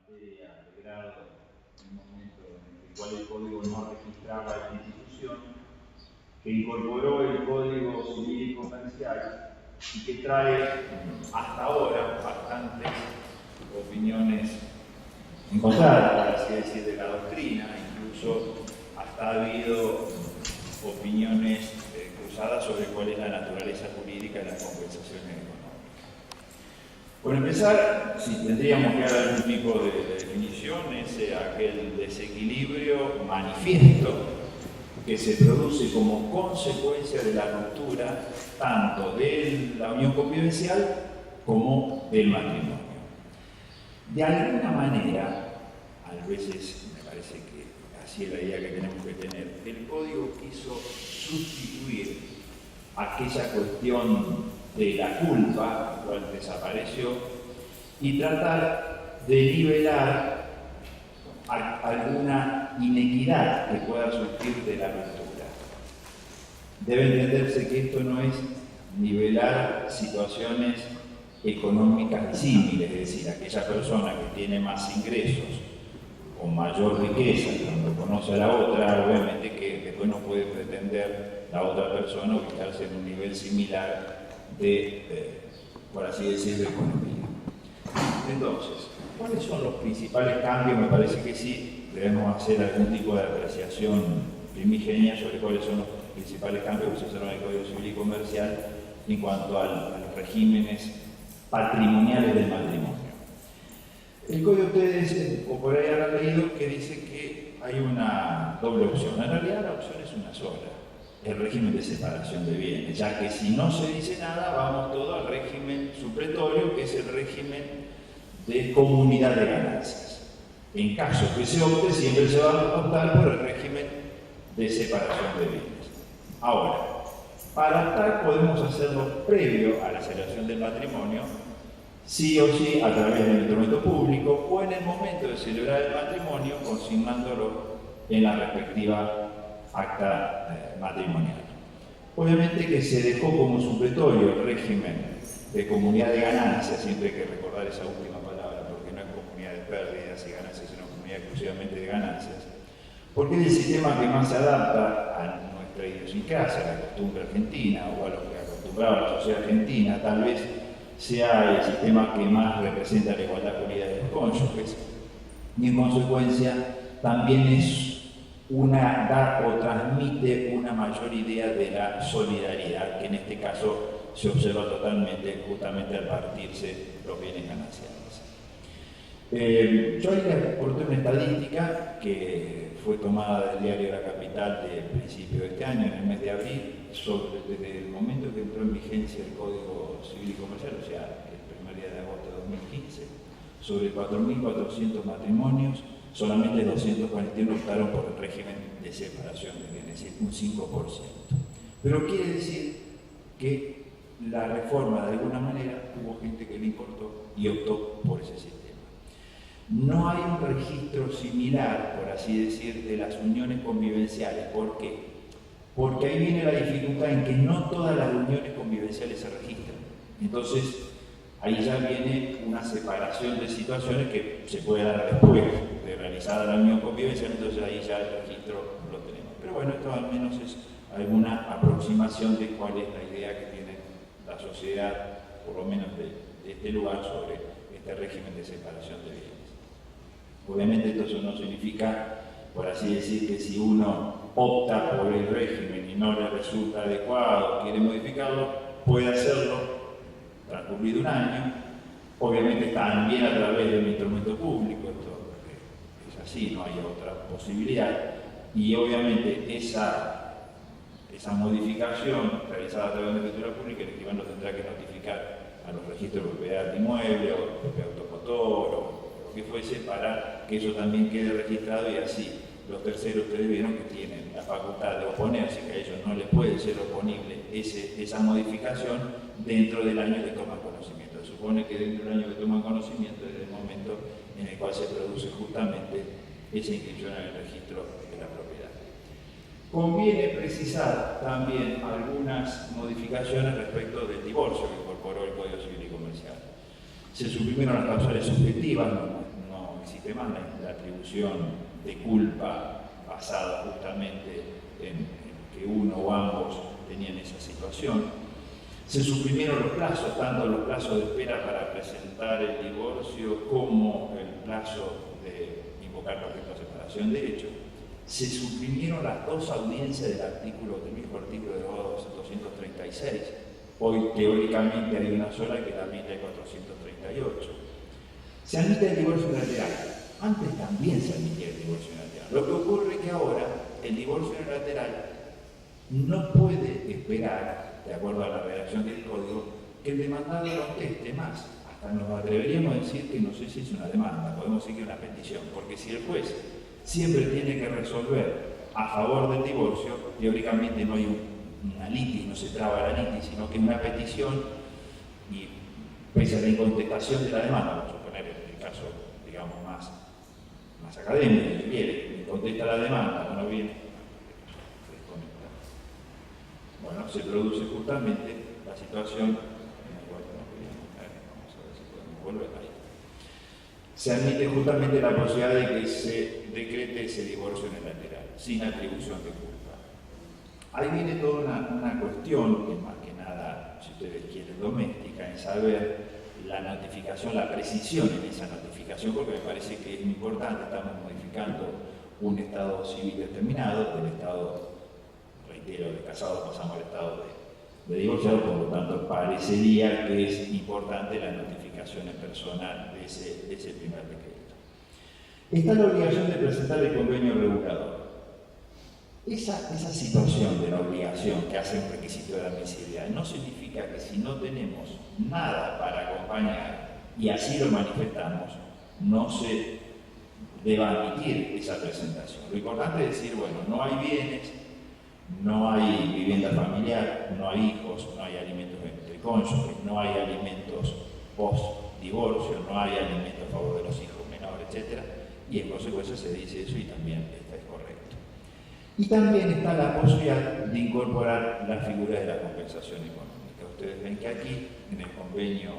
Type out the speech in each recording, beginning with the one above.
materia de grado en un momento en el cual el código no registraba la institución, que incorporó el Código Civil y Comercial y que trae hasta ahora bastantes opiniones encontradas, por así decir, de la doctrina. Incluso hasta ha habido opiniones cruzadas sobre cuál es la naturaleza jurídica de las compensaciones económicas. Por empezar, si tendríamos que dar algún tipo de definición, es aquel desequilibrio manifiesto que se produce como consecuencia de la ruptura tanto de la unión convivencial como del matrimonio. De alguna manera, a veces me parece que así es la idea que tenemos que tener, el código quiso sustituir aquella cuestión de la culpa, la cual desapareció, y tratar de nivelar alguna inequidad que pueda surgir de la ruptura. Debe entenderse que esto no es nivelar situaciones económicas disímiles, es decir, aquella persona que tiene más ingresos o mayor riqueza cuando conoce a la otra, obviamente que después no puede pretender la otra persona ubicarse en un nivel similar de, por así decirlo, economía. Entonces, ¿cuáles son los principales cambios? Me parece que sí, debemos hacer algún tipo de apreciación primigenia sobre cuáles son los principales cambios que se hicieron en el Código Civil y Comercial en cuanto a los regímenes patrimoniales del matrimonio. El código, ustedes, o por ahí habrán leído, que dice que hay una doble opción. En realidad la opción es una sola, el régimen de separación de bienes, ya que si no se dice nada, vamos todo al régimen supletorio, que es el régimen de comunidad de ganancias. En caso que se opte, siempre se va a optar por el régimen de separación de bienes. Ahora, para optar podemos hacerlo previo a la celebración del matrimonio, sí o sí a través del instrumento público o en el momento de celebrar el matrimonio consignándolo en la respectiva acta matrimonial. Obviamente que se dejó como supletorio el régimen de comunidad de ganancias, siempre hay que recordar esa última palabra porque no es comunidad de pérdidas y ganancias, sino comunidad exclusivamente de ganancias, porque es el sistema que más se adapta a nuestra idiosincrasia, a la costumbre argentina o a lo que acostumbraba la sociedad argentina. Tal vez sea el sistema que más representa la igualdad jurídica de los cónyuges y en consecuencia también es da o transmite una mayor idea de la solidaridad, que en este caso se observa totalmente justamente al partirse los bienes gananciales. Yo ahí les aporté una estadística que fue tomada del diario La Capital del principio de este año, en el mes de abril, desde el momento que entró en vigencia el Código Civil y Comercial, o sea, el primer día de agosto de 2015, sobre 4.400 matrimonios, solamente 241 optaron por el régimen de separación de bienes, es decir, un 5%. Pero quiere decir que la reforma, de alguna manera, hubo gente que le importó y optó por ese sistema. No hay un registro similar, por así decir, de las uniones convivenciales. ¿Por qué? Porque ahí viene la dificultad en que no todas las uniones convivenciales se registran. Entonces, ahí ya viene una separación de situaciones que se puede dar después de realizada la unión convivencial, entonces ahí ya el registro lo tenemos. Pero bueno, esto al menos es alguna aproximación de cuál es la idea que tiene la sociedad, por lo menos de este lugar, sobre este régimen de separación de bienes. Obviamente esto no significa, por así decir, que si uno opta por el régimen y no le resulta adecuado, quiere modificarlo, puede hacerlo transcurrido un año, obviamente también a través de un instrumento público, esto es así, no hay otra posibilidad, y obviamente esa modificación realizada a través de una escritura pública, el escribano tendrá que notificar a los registros de propiedad de inmueble o propiedad automotor o lo que fuese para que eso también quede registrado, y así los terceros, ustedes vieron que tienen la facultad de oponerse, que a ellos no les puede ser oponible esa modificación dentro del año que toman conocimiento. Se supone que dentro del año que toman conocimiento es el momento en el cual se produce justamente esa inscripción en el registro de la propiedad. Conviene precisar también algunas modificaciones respecto del divorcio que incorporó el Código Civil y Comercial. Se suprimieron las causales subjetivas, no no existe más la atribución de culpa basada justamente en que uno o ambos tenían esa situación. Se suprimieron los plazos, tanto los plazos de espera para presentar el divorcio como el plazo de invocar perfecta separación de hecho. Se suprimieron las dos audiencias del mismo artículo de 236. Hoy teóricamente hay una sola, que también hay 438. Se admite el divorcio unilateral. Antes también se admitía el divorcio unilateral. Lo que ocurre es que ahora el divorcio unilateral no puede esperar, de acuerdo a la redacción del código, que el demandado conteste más. Hasta nos atreveríamos a decir que no sé si es una demanda, podemos decir que es una petición, porque si el juez siempre tiene que resolver a favor del divorcio, teóricamente no hay una litis, no se traba la litis, sino que es una petición y pese a la incontestación de la demanda, vamos a suponer el caso, digamos, más académico, si quiere, contesta la demanda, no viene, bueno, se produce justamente la situación, vamos a ver si podemos volver ahí. Se admite justamente la posibilidad de que se decrete ese divorcio unilateral, sin atribución de culpa. Ahí viene toda una cuestión, que más que nada, si ustedes quieren, doméstica, en saber la notificación, la precisión en esa notificación, porque me parece que es muy importante. Estamos modificando un estado civil determinado, del estado, reitero, de casado pasamos al estado de divorciado, por lo tanto parecería que es importante la notificación en personal de ese primer decreto. Está la obligación de presentar el convenio regulador. Esa situación de la obligación que hace un requisito de admisibilidad no significa que si no tenemos nada para acompañar y así lo manifestamos, no se deba admitir esa presentación. Lo importante es decir, bueno, no hay bienes, no hay vivienda familiar, no hay hijos, no hay alimentos entre cónyuges, no hay alimentos post-divorcio, no hay alimentos a favor de los hijos menores, etc. Y en consecuencia se dice eso y también está correcto. Y también está la posibilidad de incorporar la figura de la compensación económica. Ustedes ven que aquí, en el convenio,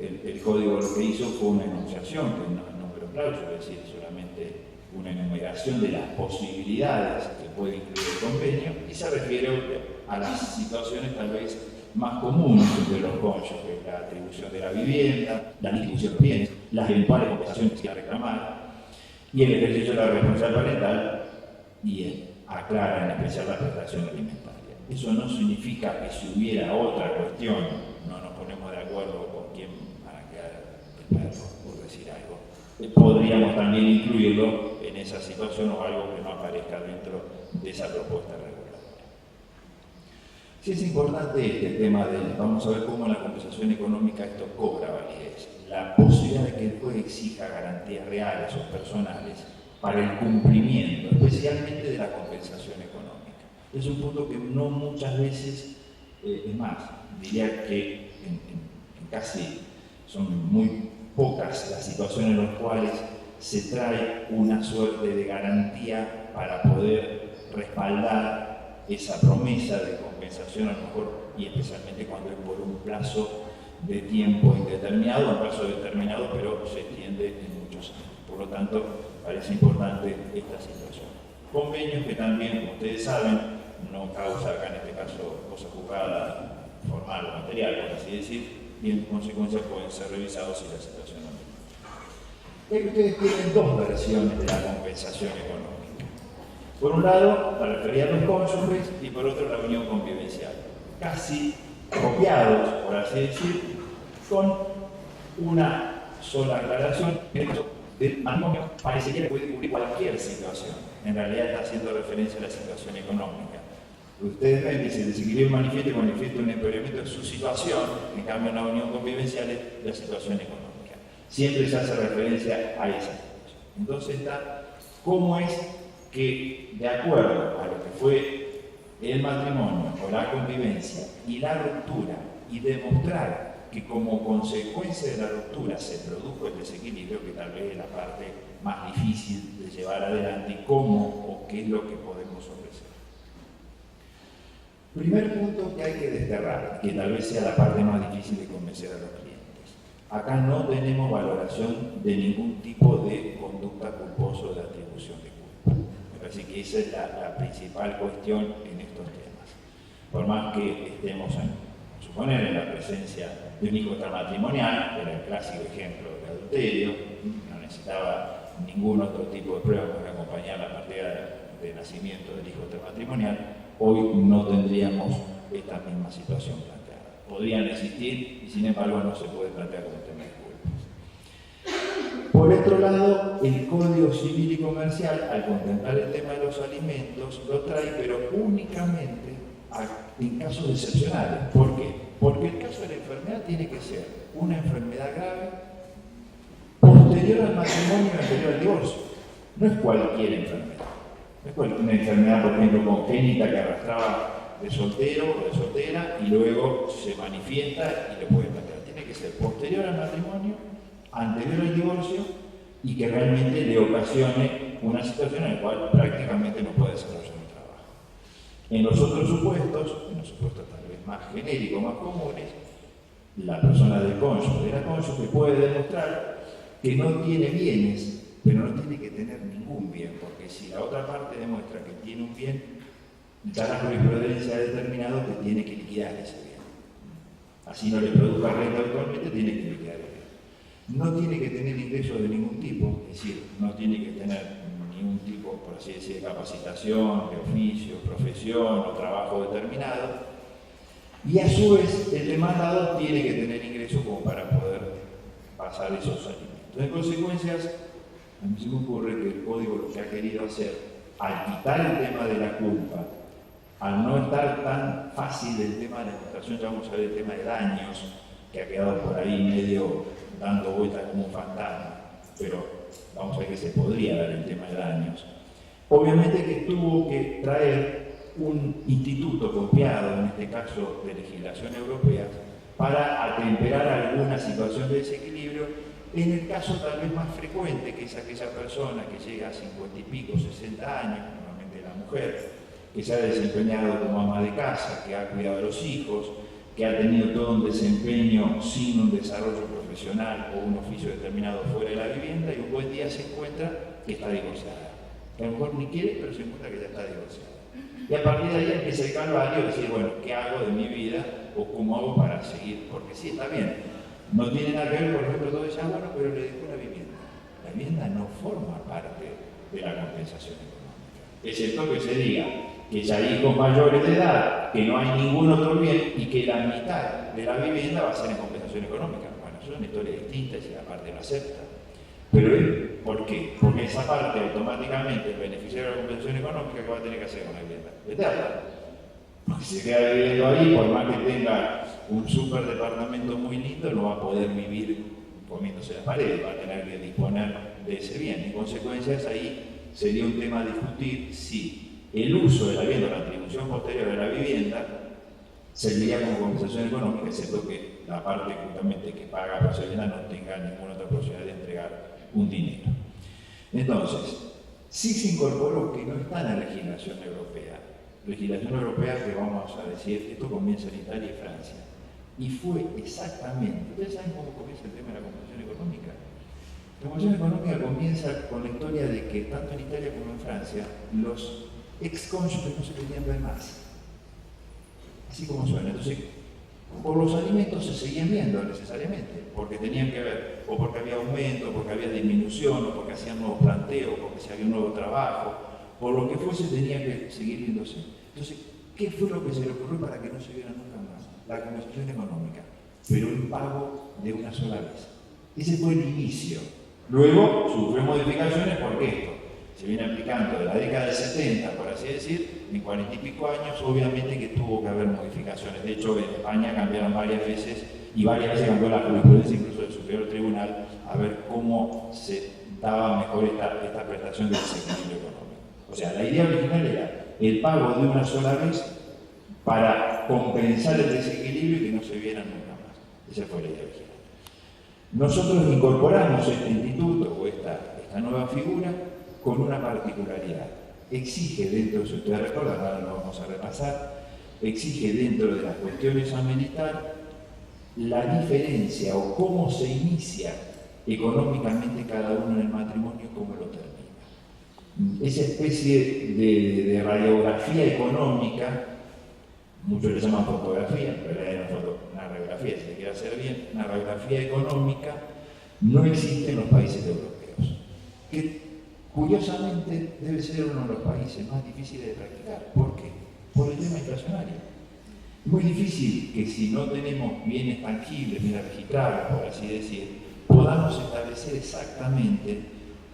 el código lo que hizo fue una enunciación, que no es número clauso, es decir, solamente una enumeración de las posibilidades que puede incluir el convenio, y se refiere a las situaciones tal vez más comunes entre los cónyuges, la atribución de la vivienda, la distribución de los bienes, las eventuales compensaciones que se reclamar, y el ejercicio de la responsabilidad parental, y aclara en especial la prestación alimentaria. Eso no significa que si hubiera otra cuestión, no nos ponemos de acuerdo con quién van a quedar el perro, por decir algo, podríamos también incluirlo en esa situación o algo que no aparezca dentro de esa propuesta reguladora. Sí es importante este tema vamos a ver cómo la compensación económica esto cobra validez. La posibilidad de que el juez exija garantías reales o personales para el cumplimiento, especialmente de la compensación económica. Es un punto que no muchas veces, es más, diría que en casi son muy pocas las situaciones en las cuales se trae una suerte de garantía para poder respaldar esa promesa de compensación, a lo mejor, y especialmente cuando es por un plazo de tiempo indeterminado, un plazo determinado, pero se extiende en muchos años. Por lo tanto, parece importante esta situación. Convenios que también, como ustedes saben, no causa acá en este caso cosa juzgada formal o material, por así decir, y en consecuencia pueden ser revisados si la situación no mejora. Ustedes tienen dos versiones de la compensación económica. Por un lado, la referida a los cónyuges y por otro, la unión convivencial. Casi copiados, por así decir, con una sola aclaración. El matrimonio parecería que puede cubrir cualquier situación. En realidad está haciendo referencia a la situación económica. Ustedes ven que si el desequilibrio manifiesta un empeoramiento de su situación, en cambio en la unión convivencial es la situación económica. Siempre se hace referencia a esa situación. Entonces está cómo es que, de acuerdo a lo que fue el matrimonio o la convivencia y la ruptura, y demostrar que como consecuencia de la ruptura se produjo el desequilibrio, que tal vez es la parte más difícil de llevar adelante, y cómo o qué es lo que podemos ofrecer. Primer punto que hay que desterrar, que tal vez sea la parte más difícil de convencer a los clientes. acá no tenemos valoración de ningún tipo de conducta culposa o de atribución de culpa. Me parece que esa es la principal cuestión en estos temas. Por más que estemos, suponer, en la presencia de un hijo extramatrimonial, era el clásico ejemplo de adulterio, no necesitaba ningún otro tipo de prueba para acompañar la partida de nacimiento del hijo extramatrimonial, hoy no tendríamos esta misma situación planteada. Podrían existir y sin embargo no se puede plantear como tema de culpas. Por otro lado, el Código Civil y Comercial, al contemplar el tema de los alimentos, lo trae, pero únicamente en casos excepcionales. ¿Por qué? Porque el caso de la enfermedad tiene que ser una enfermedad grave posterior al matrimonio y anterior al divorcio. No es cualquier enfermedad. No es una enfermedad, por ejemplo, congénita que arrastraba de soltero o de soltera y luego se manifiesta y le puede plantear. Tiene que ser posterior al matrimonio, anterior al divorcio y que realmente le ocasione una situación en la cual prácticamente no puede desarrollar un trabajo. En los otros supuestos, en los supuestos tal vez más genéricos, más comunes, la persona del cónyuge, de la cónyuge puede demostrar que no tiene bienes, pero no tiene que tener ningún bien, porque si la otra parte demuestra que tiene un bien, ya la jurisprudencia ha determinado que tiene que liquidar ese bien. Así no le produzca renta actualmente, tiene que liquidar el bien. No tiene que tener ingresos de ningún tipo, es decir, no tiene que tener ningún tipo, por así decir, de capacitación, de oficio, profesión o trabajo determinado. Y a su vez, el demandado tiene que tener ingresos como para poder pasar esos alimentos. En consecuencias, a mí se me ocurre que el Código lo que ha querido hacer, al quitar el tema de la culpa, al no estar tan fácil el tema de la demostración, ya vamos a ver el tema de daños, que ha quedado por ahí medio dando vueltas como un fantasma, pero vamos a ver que se podría dar el tema de daños. Obviamente que tuvo que traer un instituto copiado, en este caso de legislación europea, para atemperar alguna situación de desequilibrio, en el caso tal vez más frecuente, que es aquella persona que llega a 50 y pico, 60 años, normalmente la mujer, que se ha desempeñado como ama de casa, que ha cuidado a los hijos, que ha tenido todo un desempeño sin un desarrollo profesional o un oficio determinado fuera de la vivienda, y un buen día se encuentra que está divorciada. Que a lo mejor ni quiere, pero se encuentra que ya está divorciada. Y a partir de ahí empieza el calvario de decir, bueno, ¿qué hago de mi vida o cómo hago para seguir? Porque sí, está bien, no tiene nada que ver, por ejemplo, todo eso, bueno, pero le dejó la vivienda. La vivienda no forma parte de la compensación económica, excepto que se diga que ya hay hijos mayores de edad, que no hay ningún otro bien y que la mitad de la vivienda va a ser en compensación económica. Bueno, eso es una historia distinta y si la parte lo acepta. Pero ¿por qué? Porque esa parte automáticamente, el beneficiario de la compensación económica, ¿qué va a tener que hacer con la vivienda? Venderla. Porque si se queda viviendo ahí, por más que tenga un super departamento muy lindo, no va a poder vivir comiéndose las paredes, va a tener que disponer de ese bien. En consecuencias, ahí sería un tema a discutir si el uso de la vivienda, la atribución posterior de la vivienda, serviría como compensación económica, excepto que la parte justamente que paga por esa vivienda no tenga ninguna otra posibilidad de entregar un dinero. Entonces, sí se incorporó, que no está en la legislación europea que vamos a decir, esto comienza en Italia y Francia, y fue exactamente, ¿ustedes saben cómo comienza el tema de la compensación económica? La compensación económica comienza con la historia de que tanto en Italia como en Francia los excónyuges no se podían ver más, así como suena. Entonces, por los alimentos se seguían viendo necesariamente, porque tenían que ver, o porque había aumento, o porque había disminución, o porque hacían nuevos planteos, o porque se había un nuevo trabajo, por lo que fuese tenían que seguir viéndose. Entonces, ¿qué fue lo que se le ocurrió para que no se viera nunca más? La compensación económica, pero el pago de una sola vez. Ese fue el inicio. Luego sufrió modificaciones porque esto se viene aplicando de la década del 70, por así decir, en 40 y pico años, obviamente que tuvo que haber modificaciones. De hecho, en España cambiaron varias veces, y varias veces cambió la jurisprudencia, incluso del Superior Tribunal, a ver cómo se daba mejor esta prestación del desequilibrio económico. O sea, la idea original era el pago de una sola vez para compensar el desequilibrio y que no se viera nunca más. Esa fue la idea original. Nosotros incorporamos este instituto o esta nueva figura con una particularidad. Exige dentro, si ustedes recuerdan, ahora lo vamos a repasar, exige dentro de las cuestiones a meditar la diferencia o cómo se inicia económicamente cada uno en el matrimonio y cómo lo termina. Esa especie de radiografía económica, muchos le llaman fotografía, en realidad es una radiografía, si se quiere hacer bien, una radiografía económica no existe en los países europeos, que curiosamente debe ser uno de los países más difíciles de practicar. ¿Por qué? Por el tema inflacionario. Es muy difícil que si no tenemos bienes tangibles, bienes registrables, por así decir, podamos establecer exactamente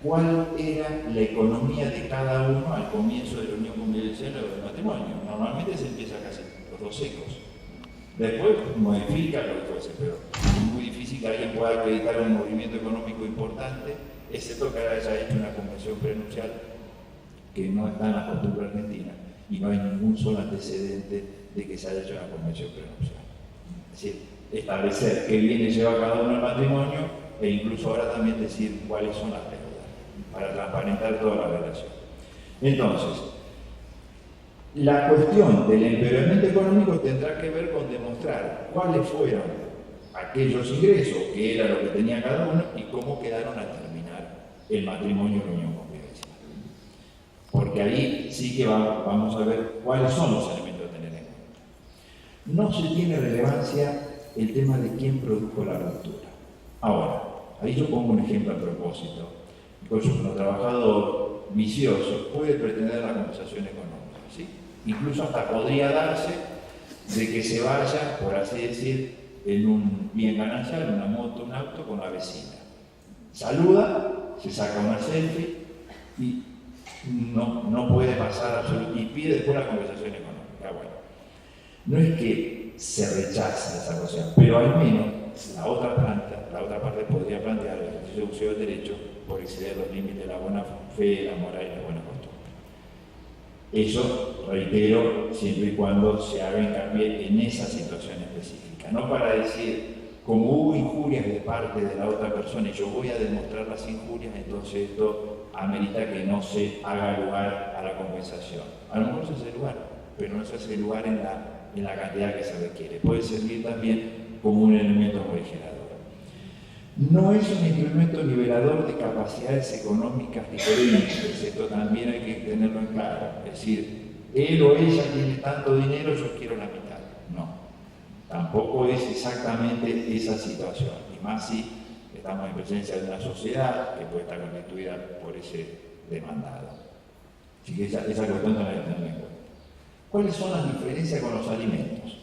cuál era la economía de cada uno al comienzo de la unión convivencial o del matrimonio. Normalmente se empieza casi los dos secos. Después modifica lo que fuese, pero es muy difícil que alguien pueda acreditar un movimiento económico importante, excepto que haya hecho una convención prenupcial, que no está en la costumbre argentina, y no hay ningún solo antecedente de que se haya hecho una convención prenupcial. Es decir, establecer qué bienes lleva cada uno al matrimonio e incluso ahora también decir cuáles son las deudas, para transparentar toda la relación. Entonces, la cuestión del empeoramiento económico tendrá que ver con demostrar cuáles fueron aquellos ingresos, que era lo que tenía cada uno, y cómo quedaron al terminar el matrimonio y la unión convivencial. Porque ahí sí que vamos a ver cuáles son los elementos a tener en cuenta. No se tiene relevancia el tema de quién produjo la ruptura. Ahora, ahí yo pongo un ejemplo a propósito. Incluso un trabajador vicioso puede pretender la compensación económica, ¿sí? Incluso hasta podría darse de que se vaya, por así decir, en un bien ganancial, una moto, un auto, con la vecina. Saluda, se saca una selfie y no puede pasar absolutamente, y pide después la compensación económica. Bueno, no es que se rechaza esa cuestión, pero al menos la otra parte podría plantear el ejercicio de uso del derecho por exceder los límites de la buena fe, la moral y la buena costumbre. Eso, reitero, siempre y cuando se haga hincapié en esa situación específica, no para decir, como hubo injurias de parte de la otra persona y yo voy a demostrar las injurias, entonces esto amerita que no se haga lugar a la compensación. A lo mejor se hace lugar, pero no se hace lugar en la cantidad que se requiere. Puede servir también como un elemento morigerador. No es un instrumento nivelador de capacidades económicas diferentes, esto también hay que tenerlo en claro. Es decir, él o ella tiene tanto dinero, yo quiero la mitad. No, tampoco es exactamente esa situación, y más si estamos en presencia de una sociedad que puede estar constituida por ese demandado. Así que esa cuestión también hay que tener en cuenta. ¿Cuáles son las diferencias con los alimentos?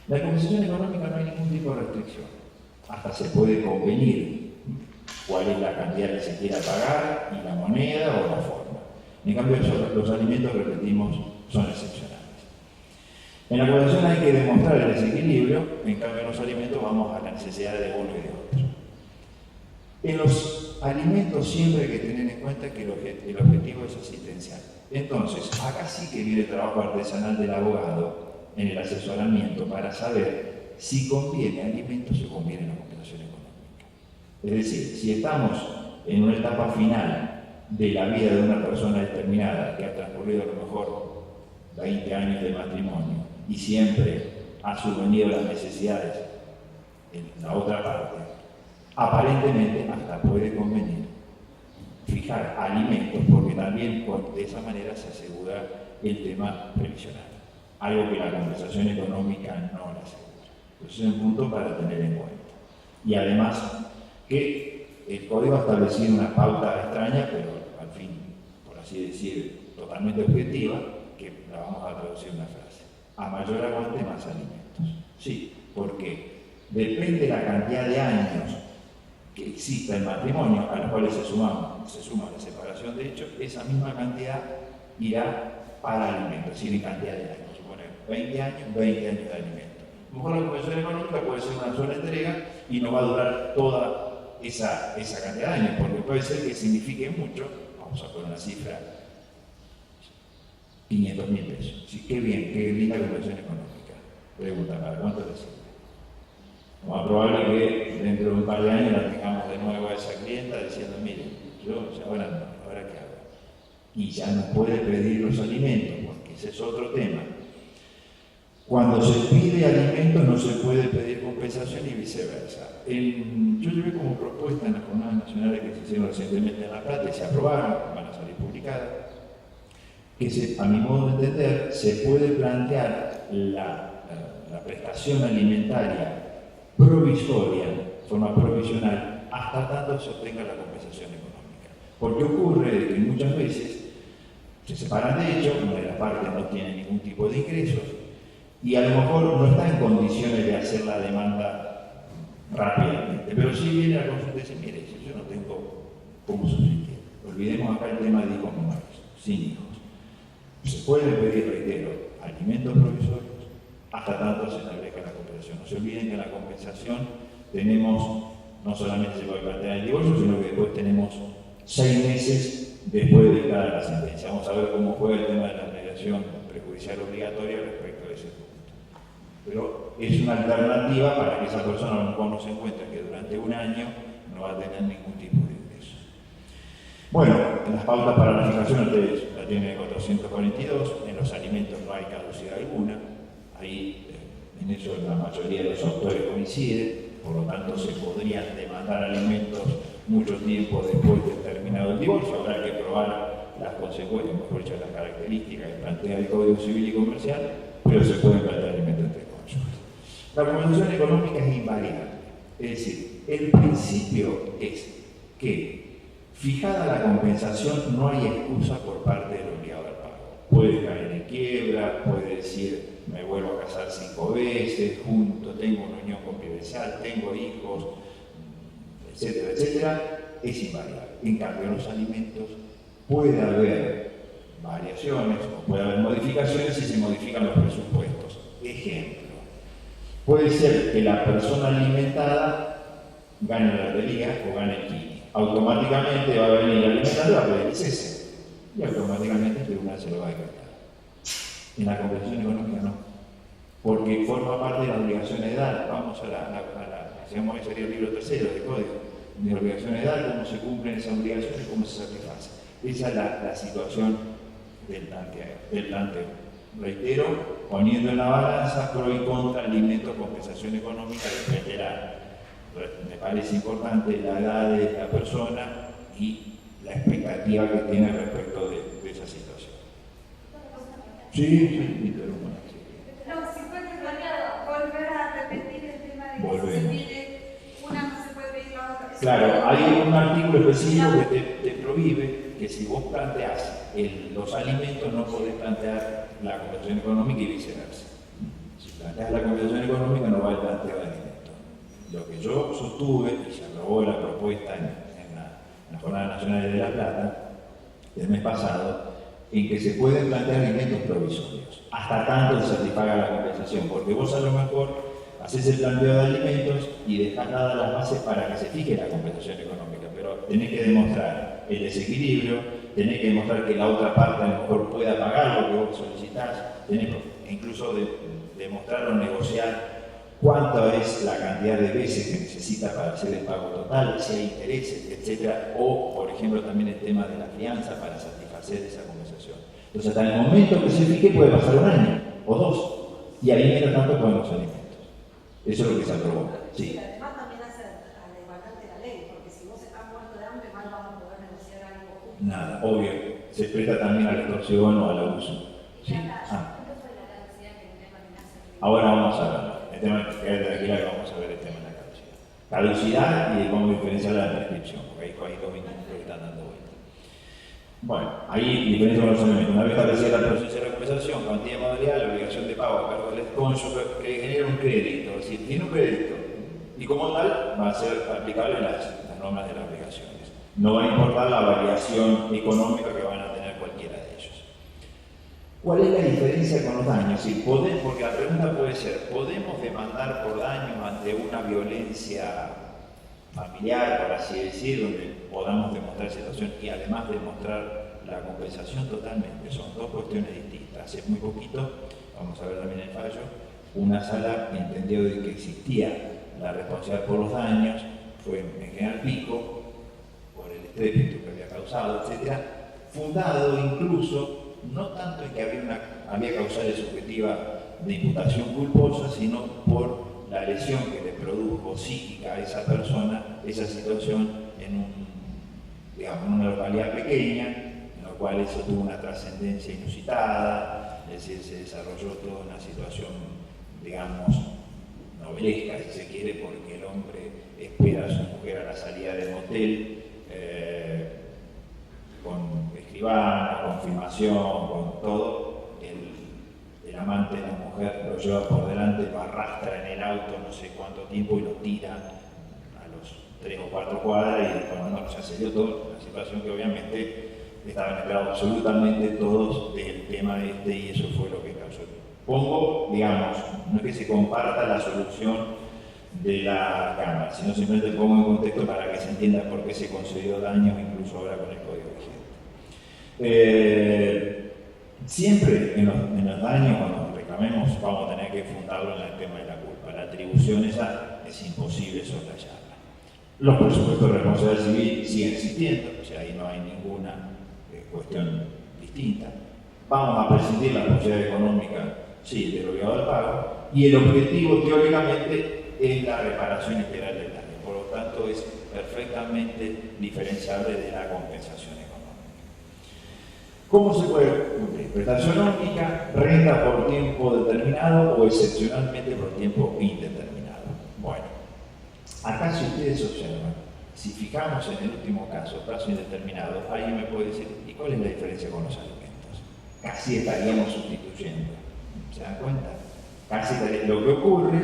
En la compensación económica no hay ningún tipo de restricción. Hasta se puede convenir cuál es la cantidad que se quiera pagar y la moneda o la forma. En cambio, los alimentos, repetimos, son excepcionales. En la compensación hay que demostrar el desequilibrio, en cambio en los alimentos vamos a la necesidad de uno y de otro. En los alimentos siempre hay que tener en cuenta que el objetivo es asistencial. Entonces, acá sí que viene el trabajo artesanal del abogado en el asesoramiento para saber si conviene alimentos o conviene la compensación económica. Es decir, si estamos en una etapa final de la vida de una persona determinada que ha transcurrido a lo mejor 20 años de matrimonio y siempre ha subvenido las necesidades en la otra parte, aparentemente hasta puede convenir fijar alimentos, porque también de esa manera se asegura el tema previsional, algo que la compensación económica no la asegura. Entonces es un punto para tener en cuenta. Y además que el código ha establecido una pauta extraña, pero al fin, por así decir, totalmente objetiva, que la vamos a traducir en una frase. A mayor aguante, más alimentos. Sí, porque depende la cantidad de años que exista el matrimonio, a los cuales se suma la separación de hechos, esa misma cantidad irá para alimentos, es decir, en cantidad de años. Suponer 20 años de alimentos. A lo mejor la compensación económica puede ser una sola entrega y no va a durar toda esa cantidad de años, porque puede ser que signifique mucho, vamos a poner una cifra, 500.000 pesos. Sí, qué bien, qué linda compensación económica. Pregunta, ¿para cuánto le sirve? Lo más probable que dentro de un par de años la tengamos de nuevo a esa clienta diciendo, miren, ahora qué hago. Y ya no puede pedir los alimentos, porque ese es otro tema. Cuando se pide alimentos no se puede pedir compensación compensación y viceversa. Yo llevé como propuesta en las jornadas nacionales que se hicieron recientemente en La Plata y se aprobaron, van a salir publicadas, que a mi modo de entender se puede plantear la prestación alimentaria provisoria, de forma provisional, hasta tanto se obtenga la compensación económica. Porque ocurre que muchas veces se separan de hecho, una de las partes no tiene ningún tipo de ingresos y a lo mejor no está en condiciones de hacer la demanda rápidamente, pero si viene a la consulta y dice, mire, si yo no tengo cómo subsistir, olvidemos acá el tema de hijos menores, sin hijos. Se puede pedir, reitero, alimentos provisorios hasta tanto se establezca la compensación. No se olviden que en la compensación tenemos, no solamente se puede plantear el divorcio, sino que después tenemos 6 meses después de dictada la sentencia. Vamos a ver cómo juega el tema de la mediación prejudicial obligatoria respecto a ese punto. Pero es una alternativa para que esa persona a lo mejor no se encuentre que durante un año no va a tener ningún tipo de ingreso. Bueno, en las pautas para la fijación ustedes la tienen 442, en los alimentos no hay caducidad alguna, ahí en eso la mayoría de los autores coinciden, por lo tanto se podrían demandar alimentos mucho tiempo después de terminado el divorcio, habrá que probar las consecuencias, mejor dicho, las características que plantea el Código Civil y Comercial, pero se pueden plantear alimentos entre cónyuges. La compensación económica es invariable, es decir, el principio es que fijada la compensación no hay excusa por parte del obligado al pago. Puede caer en quiebra, puede decir me vuelvo a casar 5 veces, junto, tengo una unión convivencial, tengo hijos, etcétera, etcétera, es invariable. En cambio, en los alimentos puede haber variaciones o puede haber modificaciones si se modifican los presupuestos. Ejemplo, puede ser que la persona alimentada gane la lotería o gane el Kini. Automáticamente va a venir el alimentado y va a pedir el cese. Y automáticamente el tribunal se lo va a decretar. En la compensación económica no, porque forma parte de la obligación de dar. Vamos digamos, ese sería el libro tercero del Código, de la obligación de dar, cómo se cumplen esas obligaciones y cómo se satisface. Esa es la situación del planteo. Reitero, poniendo en la balanza pro y contra alimentos, compensación económica, dependerá. Me parece importante la edad de la persona y la expectativa que tiene respecto de esa situación. Sí, pero bueno. No, si puede volver a repetir el tema de que Volvemos. se pide una no se puede pedir la otra. Claro, hay un artículo específico que te prohíbe que si vos planteás los alimentos no podés plantear la compensación económica y viceversa. Si planteás la compensación económica no va el planteo de alimentos. Lo que yo sostuve, y se aprobó la propuesta en la Jornada Nacional de La Plata del mes pasado, en que se pueden plantear alimentos provisorios, hasta tanto se satisfaga la compensación, porque vos a lo mejor haces el planteo de alimentos y dejás dadas las bases para que se fije la compensación económica, pero tenés que demostrar el desequilibrio, tenés que demostrar que la otra parte a lo mejor pueda pagar lo que vos solicitás, tenés que incluso demostrar o negociar cuánto es la cantidad de veces que necesita para hacer el pago total, si hay intereses, etc. O, por ejemplo, también el tema de la fianza para satisfacer esa compensación. Entonces, hasta el momento que se fije puede pasar 1 año o 2, y ahí mientras tanto pueden los alimentos. Eso es lo que se aprobó. Sí. Además también hace a la igualdad de la ley, porque si vos estás muerto de hambre, mal vamos a poder negociar algo justo. Nada, obvio. Se presta también a la extorsión o al abuso. Sí. Ahora vamos a ver. El tema que queda tranquila que vamos a ver el tema de la caducidad. Caducidad y cómo diferenciar la prescripción, porque hay 2 minutos que están dando vuelta. Bueno, ahí diferencia con los elementos. Una vez establecida la procedencia de la compensación, cuantía y modalidad, la obligación de pago a cargo del cónyuge que genera un crédito, es decir, tiene un crédito y como tal va a ser aplicable las normas de las obligaciones. No va a importar la variación económica que van a tener cualquiera de ellos. ¿Cuál es la diferencia con los daños? Sí, porque la pregunta puede ser, ¿podemos demandar por daños ante una violencia familiar, por así decir, donde podamos demostrar situación y además demostrar la compensación? Totalmente? Son 2 cuestiones distintas. Hace muy poquito, vamos a ver también el fallo, una sala entendió de que existía la responsabilidad por los daños, fue en General Pico, por el estrépito que había causado, etc., fundado incluso no tanto en que había causales subjetiva de imputación culposa, sino por la lesión que le produjo psíquica a esa persona esa situación en una localidad pequeña, en la cual eso tuvo una trascendencia inusitada, es decir, se desarrolló toda una situación, digamos, novelesca, si se quiere, porque el hombre espera a su mujer a la salida del motel, con escribano, con filmación, con todo. El amante de la mujer lo lleva por delante, lo arrastra en el auto no sé cuánto tiempo y lo tira a los 3 o 4 cuadras y cuando no, ya se dio toda una situación que obviamente estaban enterados absolutamente todos del tema y eso fue lo que causó. Pongo, digamos, no es que se comparta la solución de la Cámara, sino simplemente pongo en contexto para que se entienda por qué se concedió daño incluso ahora con el Código Vigente. Siempre en los daños, cuando reclamemos, vamos a tener que fundarlo en el tema de la culpa. La atribución esa es imposible soslayarla. Los presupuestos de responsabilidad civil siguen existiendo, o sea, ahí no hay ninguna cuestión distinta. Vamos a prescindir la posibilidad económica, sí, del obligado al pago, y el objetivo teóricamente es la reparación integral del daño. Por lo tanto, es perfectamente diferenciable de la compensación económica. ¿Cómo se puede cumplir? Prestación única, renta por tiempo determinado o excepcionalmente por tiempo indeterminado. Bueno, acá si ustedes observan, si fijamos en el último caso, plazo indeterminado, alguien me puede decir, ¿y cuál es la diferencia con los alimentos? Casi estaríamos sustituyendo. ¿Se dan cuenta? Casi estaríamos. Lo que ocurre es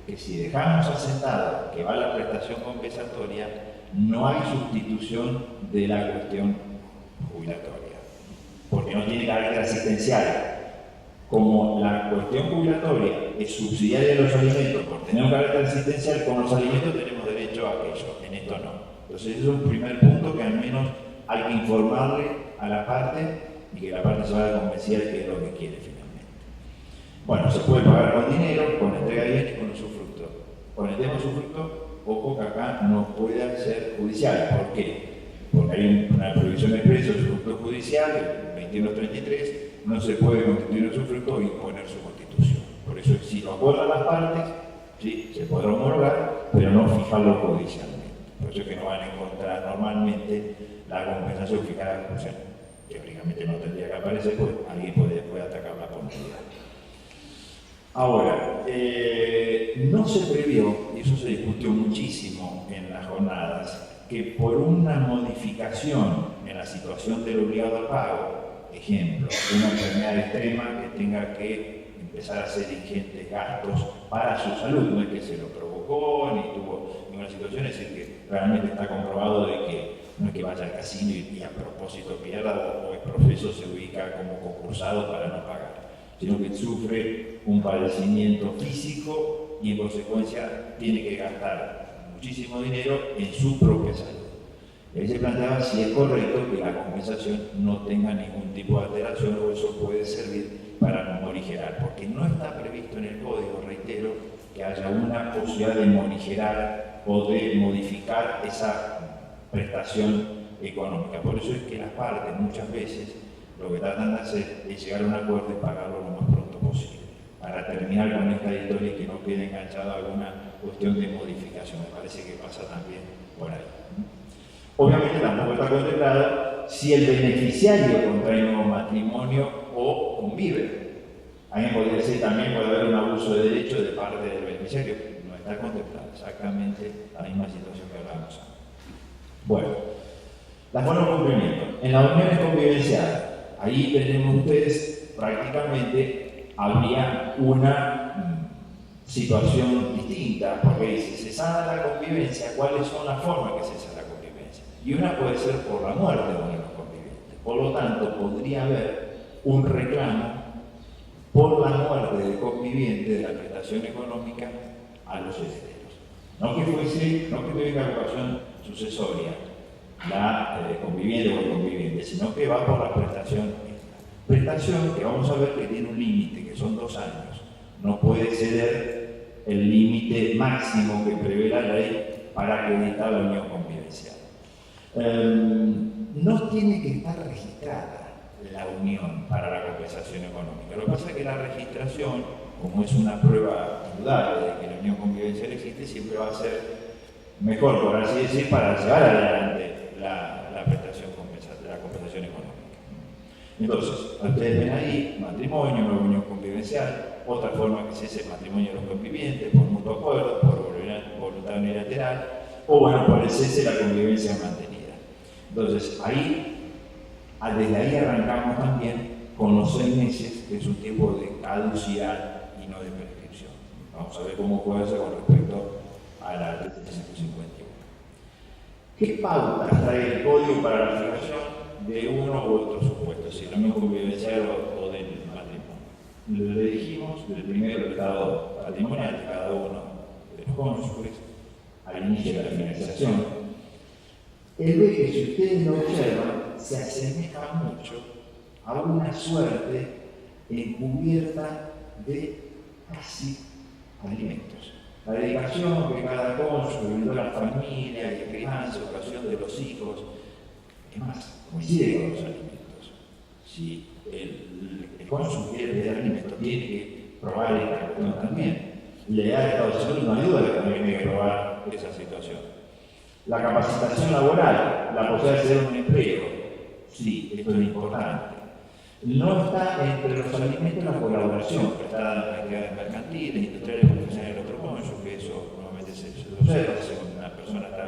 que si dejamos asentado que va la prestación compensatoria, no hay sustitución de la cuestión jubilatoria, porque no tiene carácter asistencial. Como la cuestión jubilatoria es subsidiaria de los alimentos por tener un carácter asistencial, con los alimentos tenemos derecho a aquello, en esto no. Entonces ese es un primer punto que al menos hay que informarle a la parte y que la parte se vaya convencida de que es lo que quiere finalmente. Bueno, se puede pagar con dinero, con entrega de bienes y con usufructo. Con el tema de usufructo, ojo que acá no puede ser judicial. ¿Por qué? Porque hay una prohibición expresa de usufructo judicial, el 2133, no se puede constituir usufructo y imponer su constitución. Por eso, si lo acuerdan las partes, sí, se podrá homologar, pero no fijarlo judicialmente. Por eso es que no van a encontrar normalmente la compensación fijada, o sea, teóricamente no tendría que aparecer, pues alguien puede atacarla por nulidad. Ahora, no se previó, y eso se discutió muchísimo en las jornadas, que por una modificación en la situación del obligado al pago, ejemplo, una enfermedad extrema que tenga que empezar a hacer ingentes gastos para su salud, no es que se lo provocó ni tuvo ninguna situación, es decir, que realmente está comprobado de que no es que vaya al casino y a propósito pierda o el profeso se ubica como concursado para no pagar, sino que sufre un padecimiento físico y en consecuencia tiene que gastar muchísimo dinero en su propia salud. Y ahí se planteaba si es correcto que la compensación no tenga ningún tipo de alteración o eso puede servir para morigerar, porque no está previsto en el código, reitero, que haya una posibilidad de morigerar o de modificar esa prestación económica. Por eso es que las partes muchas veces lo que tratan de hacer es llegar a un acuerdo y pagarlo lo más pronto posible, para terminar con esta historia y que no quede enganchada alguna cuestión de modificación. Me parece que pasa también por ahí. Obviamente tampoco está contemplado si el beneficiario contrae un nuevo matrimonio o convive. Alguien podría decir también puede haber un abuso de derecho de parte del beneficiario. No está contemplado, exactamente la misma situación que hablábamos antes. Bueno, las formas de cumplimiento. En las uniones convivenciales, ahí tenemos ustedes prácticamente habría una situación distinta, porque dice, cesada la convivencia, ¿cuáles son las formas que cesa la convivencia? Y una puede ser por la muerte de uno de los convivientes. Por lo tanto, podría haber un reclamo por la muerte del conviviente de la prestación económica a los herederos. No que tuviera vocación sucesoria la conviviente o el conviviente, sino que va por la prestación. Prestación que vamos a ver que tiene un límite, que son 2 años. No puede exceder el límite máximo que prevé la ley para acreditar la unión convivencial. No tiene que estar registrada la unión para la compensación económica. Lo que pasa es que la registración como es una prueba indudable de que la unión convivencial existe, siempre va a ser mejor, por así decir, para llevar adelante la prestación la compensación económica. Entonces, ustedes ven ahí matrimonio, nueva unión convivencial, otra forma que es el matrimonio de los convivientes, por mutuo acuerdo, por voluntad unilateral, o bueno, por el cese de la convivencia mantenida. Entonces, desde ahí arrancamos también con los 6 meses, que es un tiempo de caducidad y no de prescripción. Vamos a ver cómo puede ser con respecto a la 151. ¿Qué pautas trae el código para la fijación de uno u otro supuesto, si la unión convivencial o del matrimonio? Le dijimos del primero el estado patrimonial de cada uno de los cónyuges al inicio de la finalización. Él ve que, si ustedes lo observan, se asemeja mucho a una suerte encubierta de casi alimentos. La dedicación que cada cónyuge brindó a la familia, y la crianza, educación de los hijos, es más, coincide con los alimentos. Si el cónyuge quiere pedir alimentos, tiene que probar esta cuestión también. Le da el estado de salud, no hay duda que también tiene que probar esa situación. La capacitación laboral, la posibilidad de hacer un empleo, sí, esto es importante. No está entre los alimentos la colaboración prestada en las actividades mercantiles, industriales, profesionales del otro cónyuge, que eso normalmente se observa, si una persona está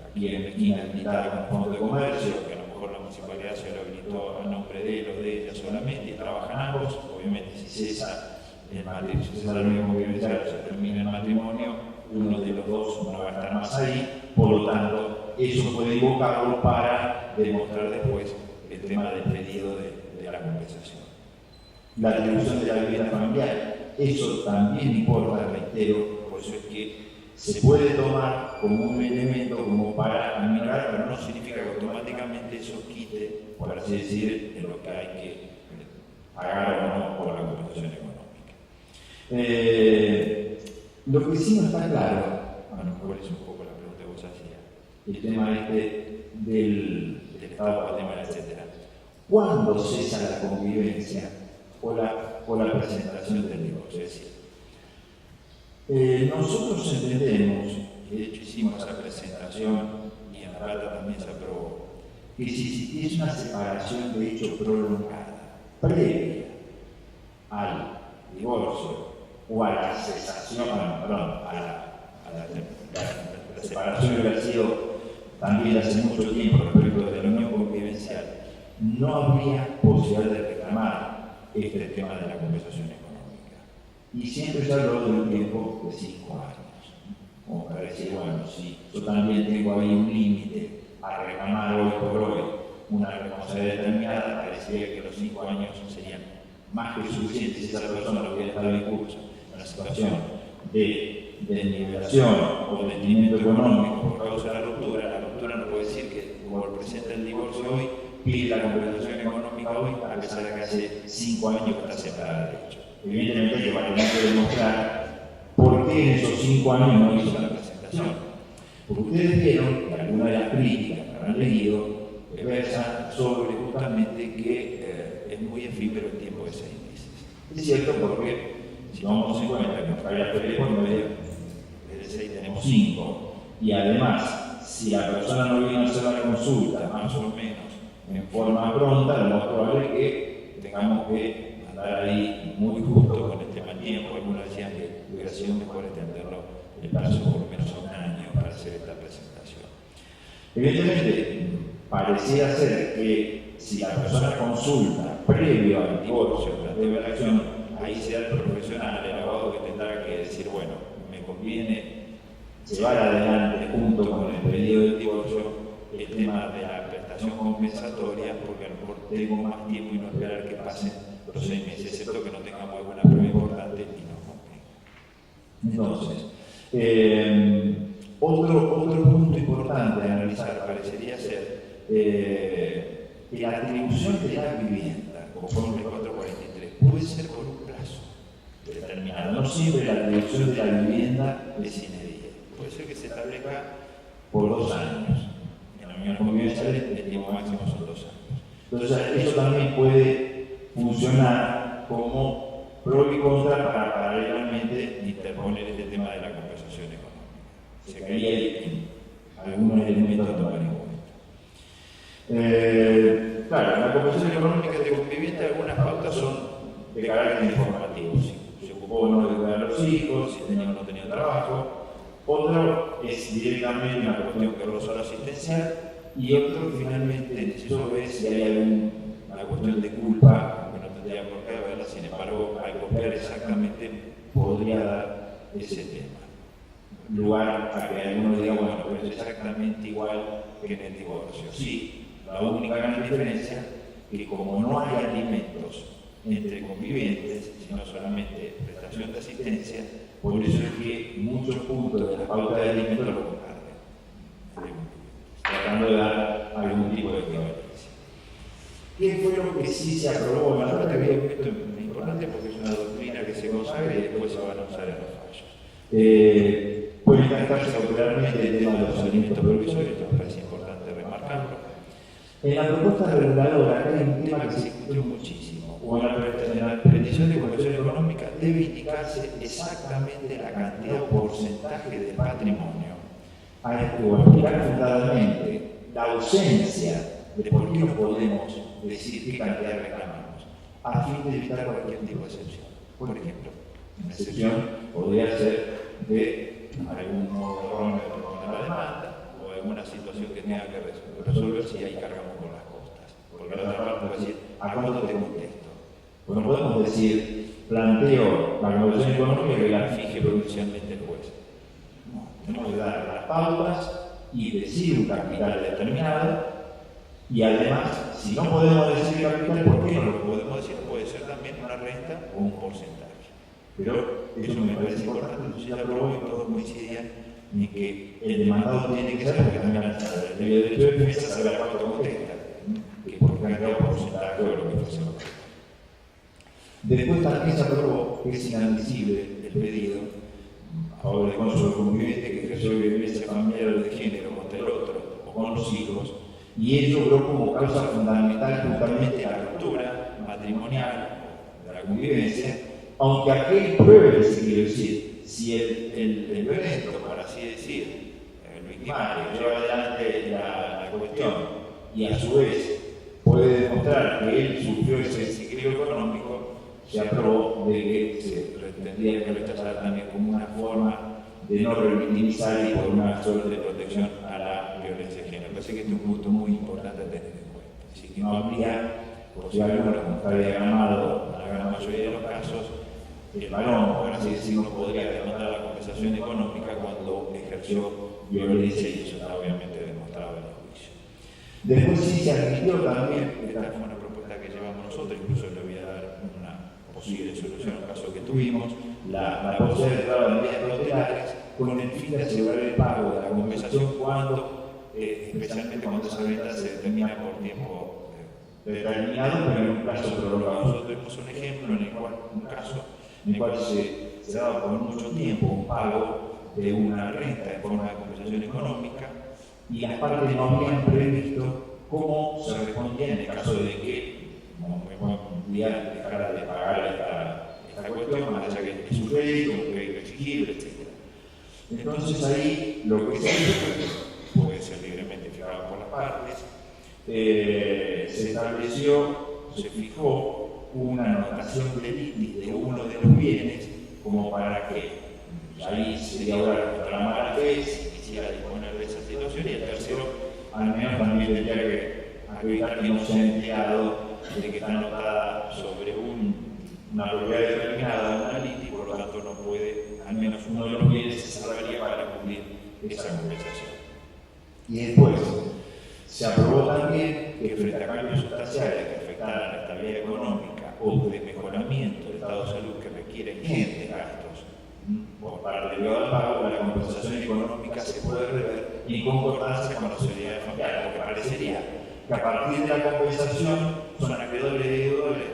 aquí en la esquina habilitada con un fondo de comercio, que a lo mejor la municipalidad se lo habilitó a nombre de él o de ella solamente, y trabajan ambos, obviamente si cesa la unión convivencial, se termina el matrimonio, uno de los dos no va a estar más ahí, por lo tanto, eso puede invocarlo para demostrar después el tema del pedido de la compensación. La atribución de la vivienda familiar, eso también importa, reitero, por eso es que se puede tomar como un elemento como para aminorar, pero no significa que automáticamente eso quite, por así decir, en lo que hay que pagar o no por la compensación económica. Lo que sí no está claro, bueno, ¿cuál es un poco la pregunta que vos hacías? El tema del estado patrimonial, etc. ¿Cuándo cesa la convivencia o la presentación del divorcio? Es decir, nosotros entendemos, y de hecho hicimos esa presentación y en la carta también se aprobó, que si existiese una separación de hecho prolongada, previa al divorcio o a la cesación, a la separación que ha sido también hace mucho tiempo respecto de la unión convivencial, no habría posibilidad de reclamar este tema de la compensación económica. Y siempre se habló de un tiempo de 5 años. Como para decir, bueno, si yo también tengo ahí un límite a reclamar hoy por hoy una responsabilidad determinada, parecería que los 5 años serían más que suficientes si esa persona lo hubiera estado en curso en una situación de desnivelación o de desprendimiento económico por causa de la ruptura no puede decir que, como presenta el divorcio hoy, pide la compensación económica hoy, a pesar de que hace 5 años que está separada de hecho. Evidentemente que va a tener que demostrar por qué en esos 5 años no hizo la presentación. Porque ustedes vieron que algunas de las críticas que habrán leído versan sobre justamente que es muy efímero el tiempo de 6 meses. Es cierto, porque si tomamos en cuenta que nuestra vida teléfono de 6 tenemos 5, y además, si la persona no viene a hacer la consulta, más o menos en forma pronta, lo más probable es que tengamos que andar ahí muy justo con el tema del tiempo. Algunos decían que hubiera sido mejor extenderlo el plazo por lo menos a 1 año para hacer esta presentación. Evidentemente, pareciera ser que si la persona consulta previo al divorcio, previo a la acción, ahí será el profesional, el abogado que tendrá que decir, bueno, me conviene llevar adelante junto con el pedido del divorcio el tema de la prestación compensatoria, porque a lo mejor tengo más tiempo y no esperar que pasen los 6 meses, excepto que no tengamos alguna prueba importante y no convenga. Entonces, otro punto importante a analizar parecería ser que la atribución de la vivienda, conforme el 443, puede ser por un plazo determinado. No siempre la atribución de la vivienda es inherente. Puede ser que se establezca por 2 años. En la unión convivencial el tiempo máximo son 2 años. Entonces, eso también puede funcionar como pro y contra para paralelamente interponer este tema de la compensación económica. Se caía en algunos elementos a tomar en cuenta. Claro, la compensación económica de conviviente, algunas pautas son de carácter informativo, si se ocupó o no de cuidar a los hijos, si tenía o no tenía trabajo. Otro es directamente una cuestión que roza lo asistencial, y otro finalmente necesito ver si hay alguna cuestión de culpa que no tendría por qué haberla, sin embargo, al copiar exactamente podría dar ese tema. Lugar a que alguno diga, bueno, pero es exactamente igual que en el divorcio. Sí, la única gran diferencia es que como no hay alimentos entre convivientes, sino solamente prestación de asistencia, por eso es que muchos puntos de la pauta de alimentos lo comparten, tratando de dar algún tipo de equivalencia. ¿Qué fue lo que sí se aprobó? La verdad que esto es importante porque es una doctrina que se consagra y después se van a usar en los fallos. Puede encajarse popularmente el tema de los alimentos provisorios, esto me parece importante remarcarlo. En la propuesta reguladora, acá hay un tema que se discutió muchísimo. O en la petición de compensación económica debe indicarse exactamente la cantidad o porcentaje del patrimonio. A explicar fundamentalmente la ausencia de por qué no podemos decir qué cantidad reclamamos, a fin de evitar cualquier tipo de excepción. Por ejemplo, una excepción podría ser de algún modo erróneo de proponer la demanda o alguna situación que tenga que resolver si ahí cargamos con las costas. Porque la otra parte puede decir, ¿a cuánto te contesto? Pues no podemos decir, planteo la compensación económica que la fije provincialmente el juez. No, tenemos que dar las pautas y decir un capital determinado, y además, si no podemos decir capital, ¿por qué no lo podemos decir? Puede ser también una renta o un porcentaje. Pero eso me parece importante, entonces ya aprobó y todos coincidían en que el demandado tiene que ser, porque también la ley de derecho de defensa sabe a cuánto contesta, que por cantidad o porcentaje o lo que fuese. Después también se aprobó que es inadmisible el pedido a favor del cónyuge conviviente que ejerció violencia familiar o de género contra el otro o con los hijos, y ello logró como causa fundamental justamente la ruptura matrimonial de la convivencia, aunque aquel pruebe, si quiero decir, si el violento, por así decir, el victimario lleva adelante la cuestión y a su vez puede demostrar que él sufrió ese desequilibrio económico, se aprobó de que se tendría que rechazar también como una forma de no revictimizar y por una suerte de protección a la violencia de género. Me parece que este es un punto muy importante a tener en cuenta. Así que no habría, por si alguno, como está diagramado en la gran mayoría de los casos, el varón, por así decirlo, podría demandar la compensación económica cuando ejerció violencia, y eso está obviamente demostrado en el juicio. Después sí se admitió también, esta fue una propuesta que llevamos nosotros, incluso le voy a dar una posible solución al caso que tuvimos, la posibilidad de entrar en medidas cautelares con el fin de asegurar el pago de la compensación cuando, especialmente cuando esa venta se determina por tiempo determinado, pero en un plazo prolongado. Nosotros tuvimos un ejemplo en el cual, un caso en el cual se daba por mucho tiempo un pago de una renta en forma de compensación económica, y las partes no habían previsto cómo se respondía en el caso de que dejara de pagar esta cuestión, más allá que es un crédito exigible, etc. Entonces ahí lo que se hizo, puede ser libremente fijado por las partes, se estableció, se fijó una anotación de litis de uno de los bienes, como para que ahí sería ahora nuestra mala fe si quisiera disponer de esa situación, y el tercero al menos también tendría que acreditar que no se ha empleado de que está anotada sobre una propiedad determinada, una litis, por lo tanto no puede, al menos uno de los bienes se salvaría para cubrir esa compensación. Y después se aprobó también que frente a cambios sustanciales que afectaran la estabilidad económica o de mejoramiento del estado de salud que requieren ingentes gastos por parte del pago, la compensación económica se puede rever en concordancia con la solidaridad familiar, porque parecería que a partir de la compensación son acreedores y deudores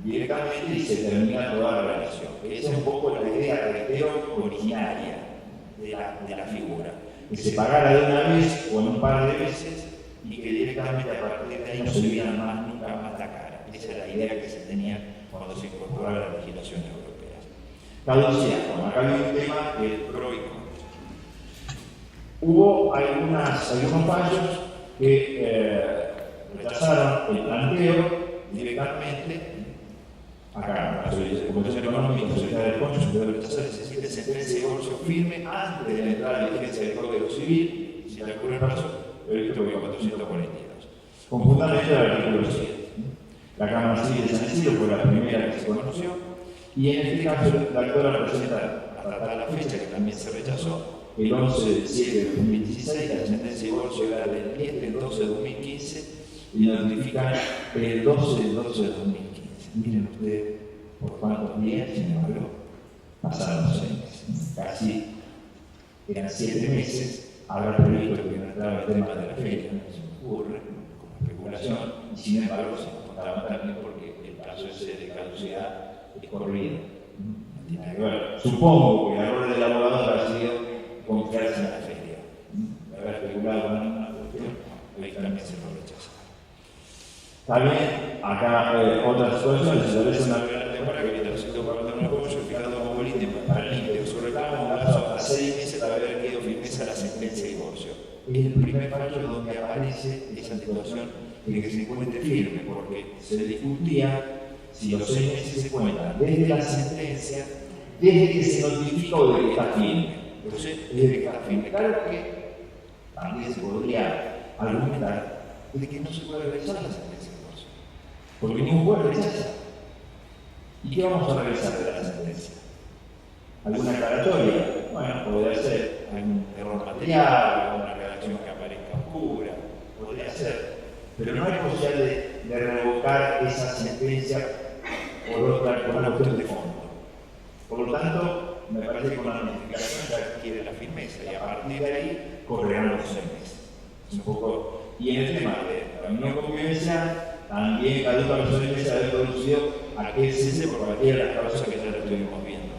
directamente y se termina toda la relación. Esa es un poco la idea, reitero, originaria de la figura. Que se pagara de una vez o en un par de veces y que directamente a partir de ahí no se viera nunca más la cara. Esa es la idea que se tenía cuando se incorporó a las legislaciones europeas. Caducidad. Bueno, acá hay un tema que es pro y contra. Hubo algunos fallos que rechazaron el planteo directamente. Acá, la Comisión Económica, Sociedad del Cónyuge, debe rechazar el sensible sentencia de divorcio firme antes de la entrada en vigencia del Código Civil, si le ocurre el plazo, previsto por 442. Con fundamento del artículo 7. La Cámara Civil de San Isidro fue la primera que se conoció, y en este caso la actora presenta hasta la fecha, que también se rechazó, el 11 de 7 de 2016, la sentencia de divorcio era del 10 del 12 de 2015 y notifican el 12 del 12 de 2015. Miren ustedes por cuántos días, sin embargo, pasaron 6 meses. Casi eran 7 meses. Habrá previsto que no entraba el tema de la feria, no se me ocurre, como especulación, y sin embargo se nos contaban también porque el plazo ese de caducidad es corrido. No tiene que ver. Supongo que el error del abogado habrá sido confiarse en la feria. Habrá especulado con una cuestión, ahí también se lo rechaza. También, acá otra situación, se establece una regla temporal que mientras el sector de un apoyo fijado como límite para el límite de su reclamo, un plazo hasta 6 meses para haber quedado firmeza la sentencia de divorcio. Es el primer fallo donde aparece esa situación de que se encuentre firme, porque se discutía si los 6 meses se cuentan desde la sentencia, desde que se notifica o desde que está firme. Entonces, desde que está firme. Claro que también se podría argumentar de que no se puede realizar la sentencia. Porque ningún juez rechaza. ¿Y qué vamos a revisar de la sentencia? ¿Alguna aclaratoria? Bueno, podría ser algún error material, alguna redacción que aparezca oscura, podría ser. Pero no hay posibilidad de revocar esa sentencia por una cuestión de fondo. Por lo tanto, me parece que con la notificación ya adquiere la firmeza y a partir de ahí correrán los 6 meses. Un poco. Y en el tema de la unión convivencial, también caduca los 6 meses de haber producido aquel cese por cualquiera de las causas que ya lo estuvimos viendo.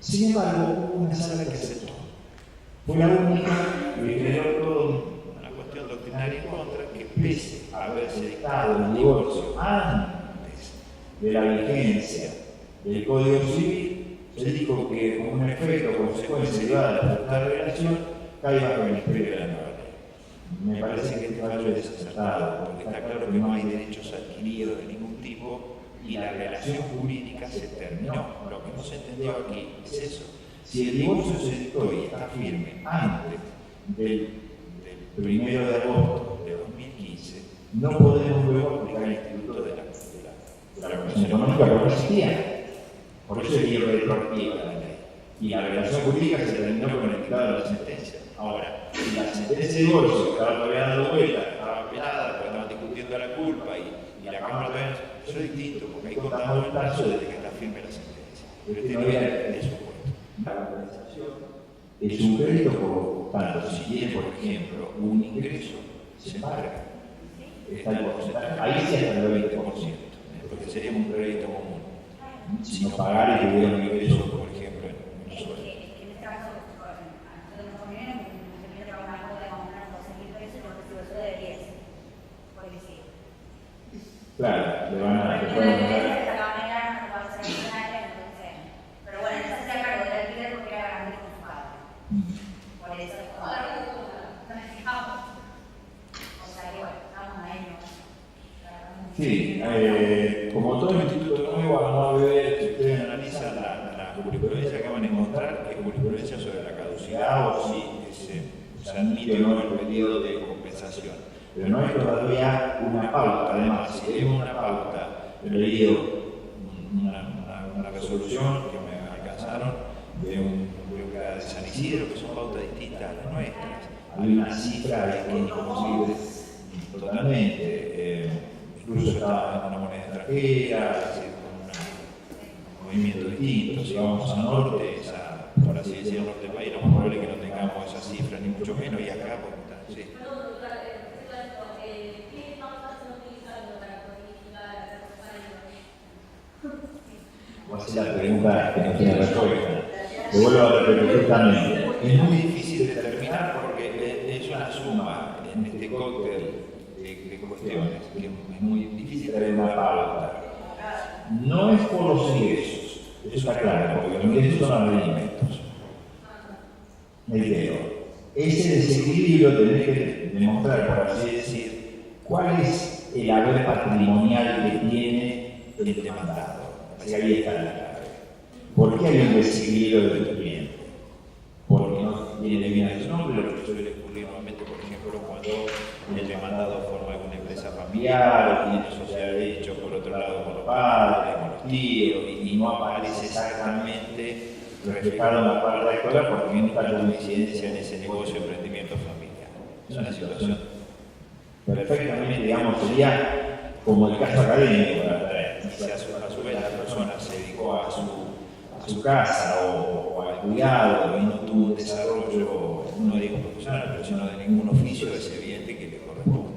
Sin embargo, hubo una sala que aceptó. Fue la única que generó toda una cuestión doctrinaria en contra, que pese a haberse dictado el divorcio antes de la vigencia del Código Civil, se dijo que como un efecto o consecuencia derivada de la relación, caiga bajo el imperio de la nueva ley. Me parece que este fallo es desacertado, porque está claro que no hay derechos adquiridos de ningún tipo y la relación jurídica se terminó. Lo que no se entendió aquí es eso. Si el divorcio se dictó y está firme antes del 1 de agosto de 2015, no podemos luego aplicar el instituto de la Comisión Económica porque no existía. Por eso es retroactiva la ley. Y la relación jurídica se terminó con el dictado de la sentencia. Ahora, si la sentencia de divorcio estaba todavía dando vuelta, estaba apelada, porque estaban discutiendo la culpa y la Cámara todavía no, eso es distinto, porque ahí contamos el plazo desde que está firme la sentencia. Pero este no era el supuesto. La compensación es un crédito, por tanto, si tiene, por ejemplo, un ingreso, se paga. Está el porcentaje, ahí sí está el 20%, porque sería un crédito común. Si no pagara y tuviera un ingreso, por ejemplo, en un sueldo. Claro, le van a... Pero bueno, no se hacía cargo del alquiler porque era garantía con su padre. Por eso es como... No me fijamos. O sea que bueno, estamos ahí, ¿no? Sí, como todo instituto nuevo, vamos a ver, si ustedes analizan la jurisprudencia que van a encontrar, que es jurisprudencia sobre la caducidad o si se admite o no el pedido de compensación. Pero no hay todavía una pauta. Además, si tenemos una pauta, he leído una resolución que me alcanzaron de un juez de San Isidro, que son pautas distintas a las nuestras. Hay una cifra que es imposible totalmente, incluso estaba en una moneda extranjera, es decir, con un movimiento distinto. Si vamos al norte, por así decirlo, al norte del país, lo más probable es que no tengamos esa cifra, ni mucho menos, y acá, pues, sí. Voy a hacer la pregunta que no tiene respuesta. Te vuelvo a repetir justamente. Es muy difícil determinar porque es una suma en este cóctel de cuestiones, que es muy difícil tener una pauta. No es por los ingresos, eso está claro, porque los ingresos son los alimentos. Reitero, ese desequilibrio tenés que demostrar, por así decir, cuál es el haber patrimonial que tiene el demandado. Así que ahí está la clave. ¿Por qué hay un desequilibrio del cliente? Porque no tiene bien a su nombre, lo que suele ocurrir normalmente, por ejemplo, cuando el demandado forma alguna empresa familiar o tiene social de hecho por otro lado con los padres, con los tíos, y no aparece exactamente reflejado en la parte actual porque no está la incidencia en ese negocio, emprendimiento familiar. Es una situación perfectamente, digamos, sería como el caso académico, si a su vez la persona se dedicó a su casa o al cuidado y no tuvo un desarrollo, no digo profesional, pero sino de ningún oficio, es evidente que le corresponde.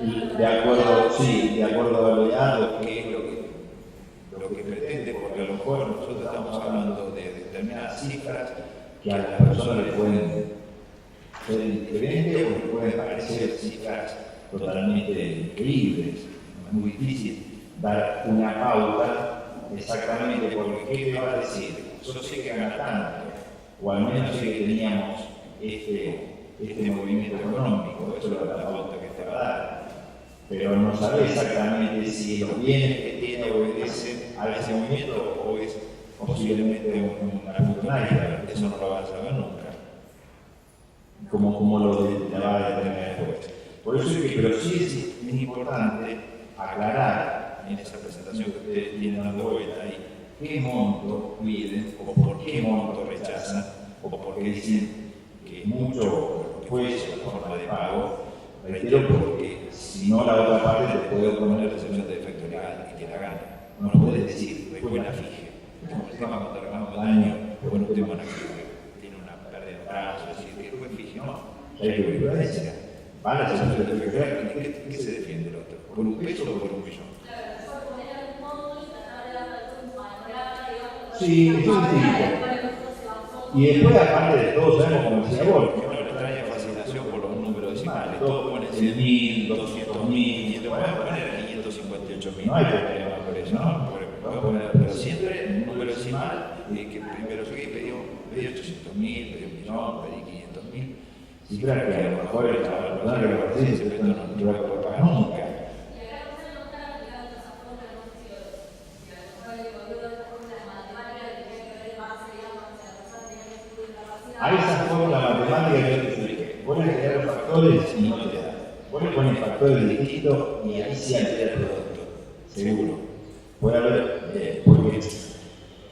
Y de acuerdo, sí, de acuerdo a la edad, que es lo que pretende, porque a lo mejor nosotros estamos hablando de determinadas cifras que a las personas le pueden ser diferentes o le pueden parecer cifras totalmente increíbles. Es muy difícil dar una pauta exactamente, porque ¿qué te va a decir? Yo sé que gana tanto, o al menos sé que teníamos este movimiento económico, eso es la pauta que te va a dar. Pero no sabe exactamente si los bienes que tiene obedecen a ese movimiento o es posiblemente una funcionaria, eso no lo vas a saber nunca. Como lo va a determinar después. Por eso es que, pero sí es importante aclarar en esa presentación que ustedes tienen dando vuelta ahí, qué monto piden o por qué monto rechazan o por qué dicen que es mucho o que puede ser la forma de pago. Reitero, porque si no la otra parte te puede oponer recepción de defecto legal y que la gana. No lo puedes decir, después la fije. Como el tema cuando reclamamos daño, bueno, usted van aquí tiene una pérdida de brazo, es decir, que después fije, no. Hay jurisprudencia. Para la recepción de defecto legal, ¿qué se defiende el otro? ¿Por un peso o por un millón? Sí, eso es distinto. Y después, aparte de todo, sabemos como decía vos, que una extraña fascinación por los números decimales. Todos ponen 100.000, 200.000, y te van a poner 558.000. No hay problema por eso, ¿no? Pero siempre un número decimal, que primero subí, pedí 800.000, pedí 1 millón, pedí 500.000. Cifras que a lo mejor la persona que lo recibe dice, pero esto no lo voy a poder pagar nunca. A esa fórmula matemática que yo te expliqué, vos le creas los factores y no te da. Vos le pones factores distintos y ahí sí altera el producto. Seguro. Puede haber, porque,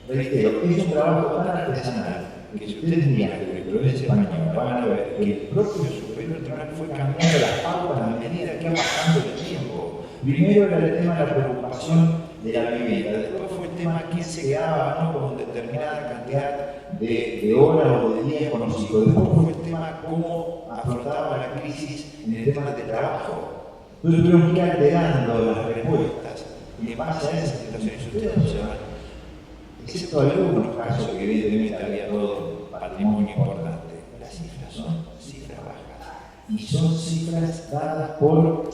reitero, es un trabajo tan artesanal que si ustedes miran la jurisprudencia española van a ver que el propio Superior Tribunal fue cambiando las pautas a medida que va pasando el tiempo. Primero era el tema de la preocupación de la vivienda, después fue el tema quién se quedaba ¿no? con determinada cantidad de horas o de días con los hijos. Después fue el tema cómo afrontaba la crisis en el tema del trabajo. Entonces tuvimos que ir alterando las respuestas y en base a esas situaciones ustedes observan, excepto algunos casos que evidentemente había todo patrimonio importante, las cifras son cifras bajas y son cifras dadas por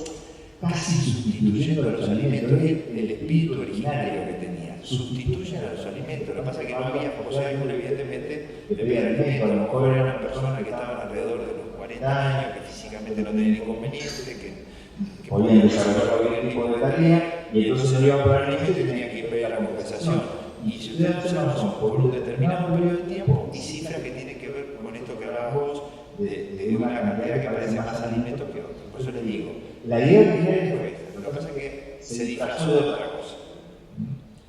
casi sustituyendo a los alimentos. El espíritu originario que tenía, sustituyen a los alimentos. Lo que pasa es que no había, o sea, uno evidentemente le pedía alimento, a lo mejor era una persona que estaba alrededor de los 40 años, que físicamente no tenía inconveniente, que podían desarrollar cualquier tipo de tarea, y entonces no iba por alimento y tenía que ir a pedir la compensación. Y si ustedes observan, son por un determinado periodo de tiempo y cifras que tienen que ver con esto que hablabas vos, de una cantidad que parece más alimentos que otros. Por eso les digo, la idea original fue esta, lo que pasa es que se disfrazó de otra cosa.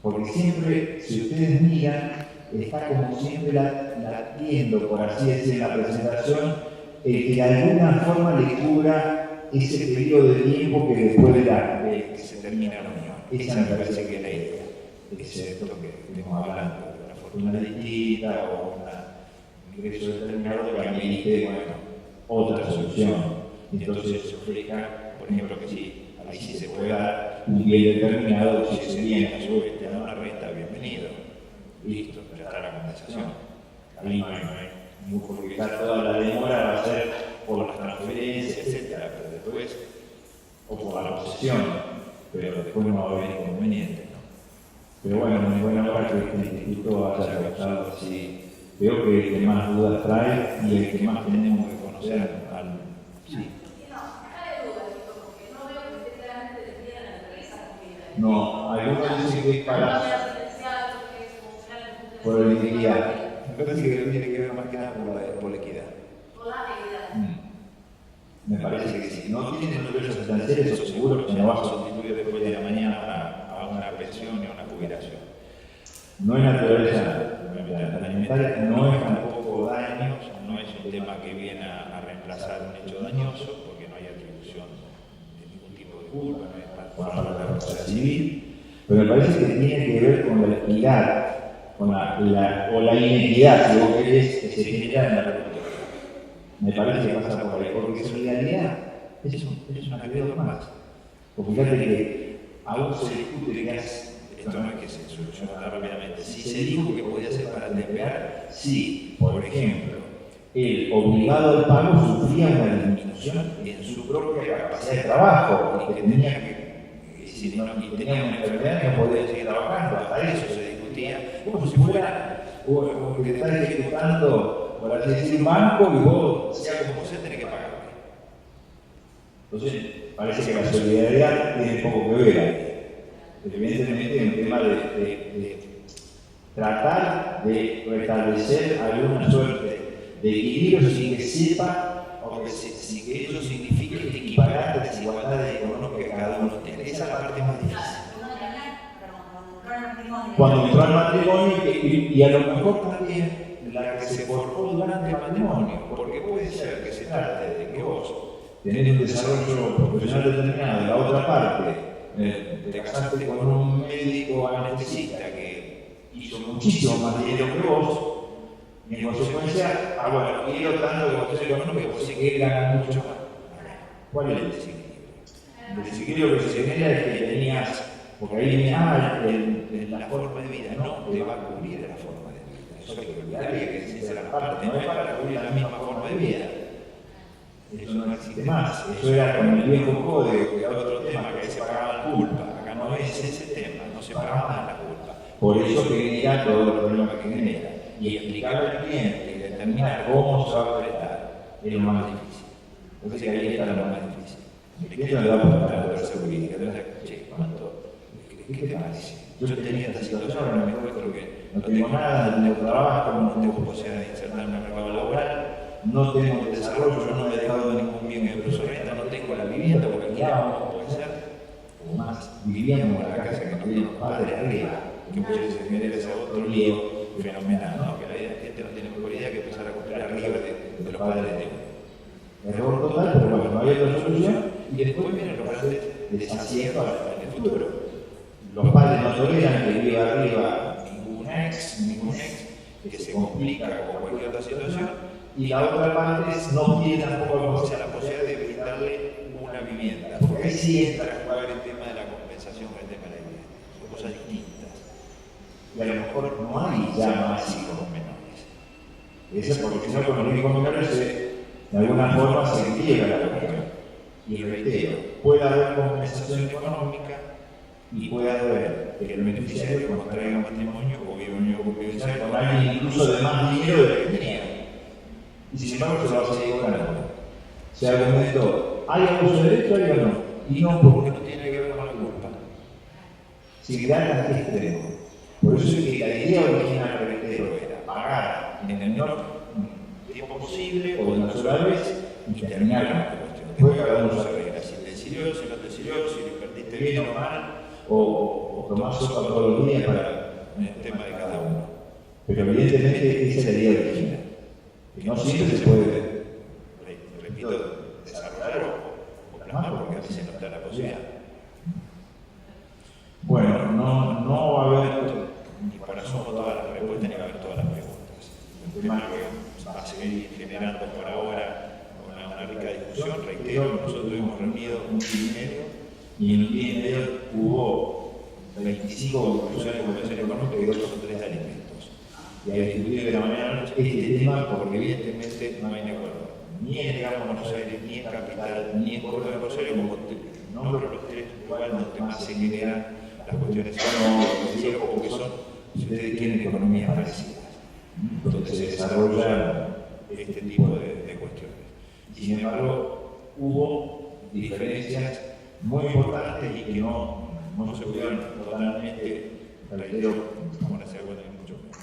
Porque siempre, si ustedes miran, está como siempre latiendo, por así decir, la presentación, que de alguna forma le cubra ese periodo de tiempo que después de que se termina la unión. Esa me parece que es la idea. Excepto que estemos hablando de una fortuna distinta o un ingreso determinado que amerite, bueno, otra solución. Entonces se ofrezca, por ejemplo, que sí, ahí sí se puede dar un bien determinado, si ese bien a su vez te da una renta, bienvenido. Listo, ya está la compensación. Ahí no hay porque ya toda la demora va a ser por las transferencias, etcétera, pero después, o por la posesión, pero después no va a haber inconvenientes, ¿no? Pero bueno, en buena hora que este instituto haya adoptado así. Veo que el que más dudas trae y el que más tenemos que conocer al... Sí. No, algunos dicen que es para... por la equidad. Me parece que tiene que ver más que nada por la equidad. Me parece que sí. No tienen ingresos sustanciales o seguros que no va a sustituir después de la mañana a una pensión y a una jubilación. No es naturaleza alimentaria, no es tampoco daños, no es un tema que viene a reemplazar un hecho dañoso, porque no hay atribución de ningún tipo de culpa, no es para la responsabilidad civil, pero me parece que tiene que ver con la equidad, con la inequidad, si vos querés, que se genera en la agricultura. Me parece que pasa por ahí, porque solidaridad es un agregado más. Porque fíjate que aún se discute que esto no es que se soluciona rápidamente. Si se dijo que podía ser para temperar, sí, por ejemplo, el obligado al pago sufría una disminución en su propia capacidad de trabajo y que tenía una enfermedad y no podía seguir trabajando. Hasta eso se discutía como si fuera como que te estás ejecutando por así decir un banco y vos, sea como sea, tenés que pagar. Entonces, parece que la solidaridad tiene poco que ver ahí. Evidentemente, en el tema de tratar de restablecer alguna suerte de equilibrio sin que sepa o que sin que ello signifique equiparar las desigualdades económicas que cada uno tiene. Esa es la parte más difícil. Cuando entró al matrimonio y a lo mejor también la que se forjó durante el matrimonio, porque puede ser que se trate de que vos tenés un desarrollo profesional determinado, la otra parte te casaste con un médico anestesista que hizo muchísimo más dinero que vos, y en consecuencia, bueno, quiero tanto que vos económico que vos sí que ganas mucho más. ¿Cuál es el desequilibrio? El desequilibrio que se genera es que tenías, porque ahí viene la forma de vida, no te va a cubrir la forma de vida. Eso hay que olvidar y hay que decirse la parte, no es para cubrir la misma forma de vida. Eso no existe más. Eso era con el viejo código, que era otro tema, que ahí se pagaba la culpa. Acá no es ese tema, no se pagaba más la culpa. Por eso genera todo el problema que genera. Y explicarle al cliente y determinar cómo se va a prestar es lo más difícil. Entonces ahí está lo más difícil. El cliente no le va a preguntar a la fuerza jurídica, le va a decir, che, ¿cuánto? ¿Qué te parece? Yo tenía esta situación, ahora me encuentro que no tengo nada, no tengo trabajo, no tengo posibilidad de insertarme en el mercado laboral. No tengo desarrollo, yo no me he dejado ningún bien en el renta, no tengo la vivienda porque alquilábamos, puede ser, o más, vivíamos en la casa que nos dieron los padres arriba, que muchas veces genera ese otro lío fenomenal, ¿no? Que la gente no tiene mejor idea que empezar a construir arriba de los padres de uno. Error total, pero bueno, no había otra solución, y después vienen los grandes desaciertos en el futuro. Los padres no toleran que viva arriba ningún ex, que se complica con cualquier otra situación. Y la otra parte es no tiene tampoco la posibilidad de brindarle una vivienda, porque ahí sí entra a jugar el tema de la compensación con el tema de la vivienda. Son cosas distintas. Y a lo mejor no hay ya más hijos menores. Eso porque si no con los hijos menores de alguna forma se quiebra la cuestión. Y reitero, puede haber compensación económica y puede haber que el beneficiario contraiga matrimonio o viva unión convivencial con alguien incluso de más dinero de lo que tenía. Y sin embargo se va a seguir ganando. Se argumentó, ¿hay abuso de derecho o no? Y no, porque no tiene que ver con la culpa. Si quedan a este extremo. Por eso es que la idea original del reitero era pagar en el menor tiempo posible o de una sola vez y terminar con esta cuestión. Después cada uno se arregla. Si te decidió, si no te decidió, si lo invertiste bien o mal, o tomás sopa todos los días para el tema de cada uno. Pero evidentemente esa es la idea original. Que no siempre se puede, repito, desarrollar o plasmar porque a veces no está la posibilidad. Bueno, no va a haber, ni por eso todas las respuestas ni va a haber todas las preguntas. Un tema que va a seguir generando por ahora una rica discusión. Reitero, nosotros hemos reunido un día y en un día hubo 25 conclusiones de convención económica y 2 o 3 de alimentos. Y a discutir de la manera este tema porque evidentemente no hay acuerdo. ni es, digamos, Buenos Aires, ni es capital, ni es Córdoba de Rosario, como nombro los tres lugares donde más se generan las cuestiones económicas, porque son, si ustedes quieren, economías parecidas, donde se desarrollan este tipo de cuestiones. Y sin embargo, hubo diferencias muy importantes y que no se pudieron totalmente, reitero, ponerse de acuerdo en mucho menos.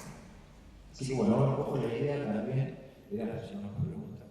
Así que bueno, un poco la idea también era hacer una pregunta.